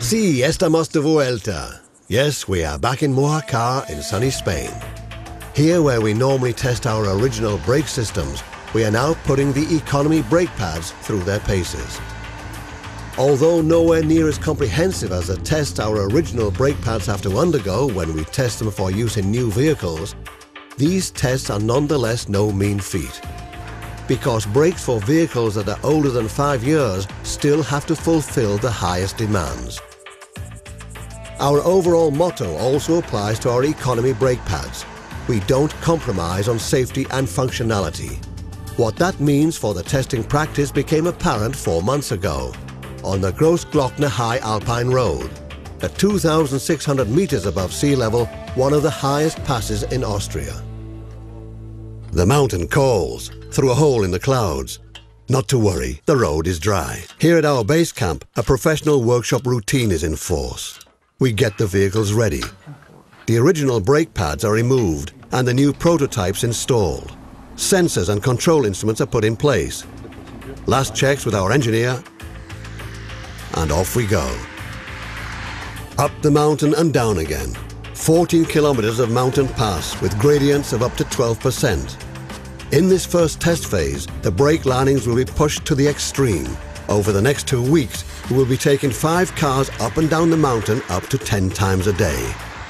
Sí, estamos de vuelta. Yes, we are back in Mojácar in sunny Spain. Here, where we normally test our original brake systems, we are now putting the economy brake pads through their paces. Although nowhere near as comprehensive as the tests our original brake pads have to undergo when we test them for use in new vehicles, these tests are nonetheless no mean feat. Because brakes for vehicles that are older than 5 years still have to fulfill the highest demands. Our overall motto also applies to our economy brake pads. We don't compromise on safety and functionality. What that means for the testing practice became apparent 4 months ago, on the Großglockner High Alpine Road, at 2,600 meters above sea level, one of the highest passes in Austria. The mountain calls through a hole in the clouds. Not to worry, the road is dry. Here at our base camp, a professional workshop routine is in force. We get the vehicles ready. The original brake pads are removed and the new prototypes installed. Sensors and control instruments are put in place. Last checks with our engineer, and off we go. Up the mountain and down again. 14 kilometers of mountain pass with gradients of up to 12%. In this first test phase, the brake linings will be pushed to the extreme. Over the next 2 weeks, we will be taking 5 cars up and down the mountain up to 10 times a day.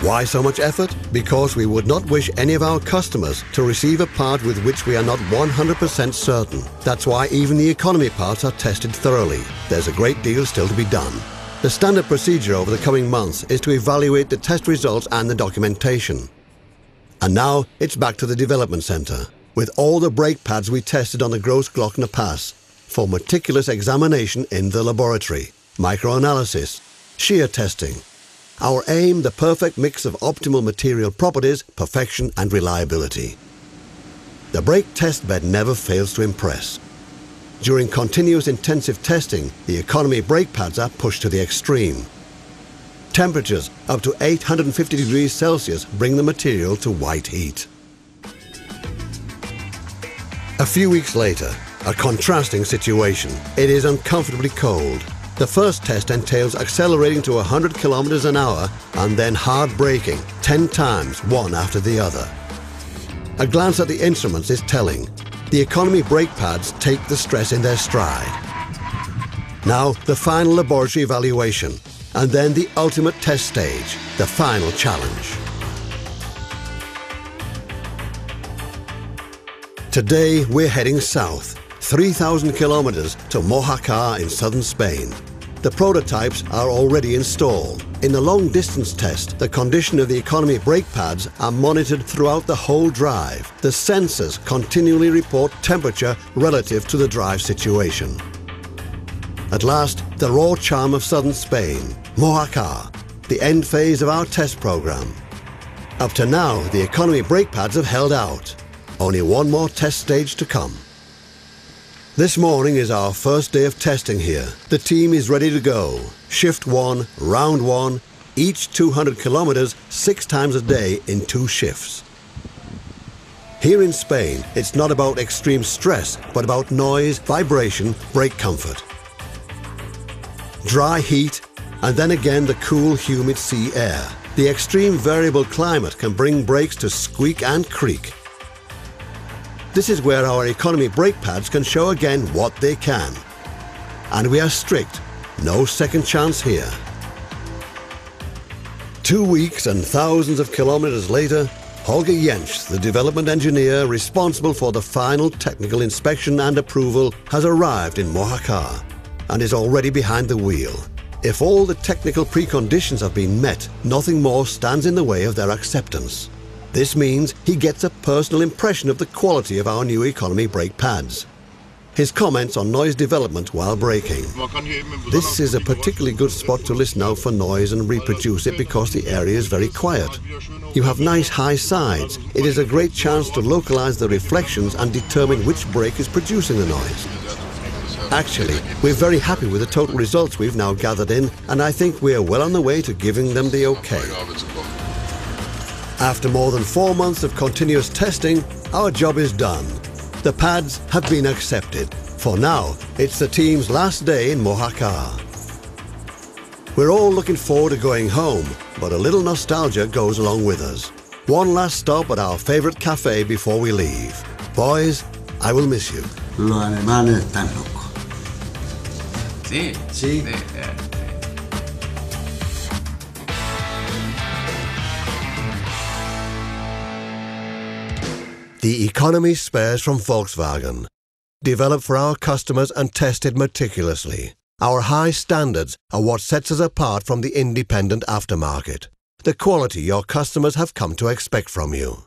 Why so much effort? Because we would not wish any of our customers to receive a part with which we are not 100% certain. That's why even the economy parts are tested thoroughly. There's a great deal still to be done. The standard procedure over the coming months is to evaluate the test results and the documentation. And now it's back to the development center, with all the brake pads we tested on the Großglockner Pass, for meticulous examination in the laboratory, microanalysis, shear testing. Our aim, the perfect mix of optimal material properties, perfection and reliability. The brake test bed never fails to impress. During continuous intensive testing, the economy brake pads are pushed to the extreme. Temperatures up to 850 degrees Celsius bring the material to white heat. A few weeks later, a contrasting situation. It is uncomfortably cold. The first test entails accelerating to 100 kilometers an hour and then hard braking 10 times, one after the other. A glance at the instruments is telling. The economy brake pads take the stress in their stride. Now the final laboratory evaluation, and then the ultimate test stage, the final challenge. Today we're heading south, 3,000 kilometers to Mojácar in southern Spain. The prototypes are already installed. In the long-distance test, the condition of the economy brake pads are monitored throughout the whole drive. The sensors continually report temperature relative to the drive situation. At last, the raw charm of southern Spain, Mojácar, the end phase of our test program. Up to now, the economy brake pads have held out. Only one more test stage to come. This morning is our first day of testing here. The team is ready to go. Shift 1, round 1, each 200 kilometers, 6 times a day in 2 shifts. Here in Spain, it's not about extreme stress, but about noise, vibration, brake comfort. Dry heat, and then again the cool, humid sea air. The extreme variable climate can bring brakes to squeak and creak. This is where our economy brake pads can show again what they can. And we are strict, no second chance here. 2 weeks and thousands of kilometers later, Holger Jentsch, the development engineer responsible for the final technical inspection and approval, has arrived in Mojácar and is already behind the wheel. If all the technical preconditions have been met, nothing more stands in the way of their acceptance. This means he gets a personal impression of the quality of our new economy brake pads. His comments on noise development while braking. This is a particularly good spot to listen out for noise and reproduce it because the area is very quiet. You have nice high sides. It is a great chance to localize the reflections and determine which brake is producing the noise. Actually, we're very happy with the total results we've now gathered in, and I think we're well on the way to giving them the okay. After more than 4 months of continuous testing, our job is done. The pads have been accepted. For now, it's the team's last day in Mojácar. We're all looking forward to going home, but a little nostalgia goes along with us. One last stop at our favorite cafe before we leave. Boys, I will miss you. Lo alemane tan loco. Sì, Sì. The economy spares from Volkswagen. Developed for our customers and tested meticulously. Our high standards are what sets us apart from the independent aftermarket. The quality your customers have come to expect from you.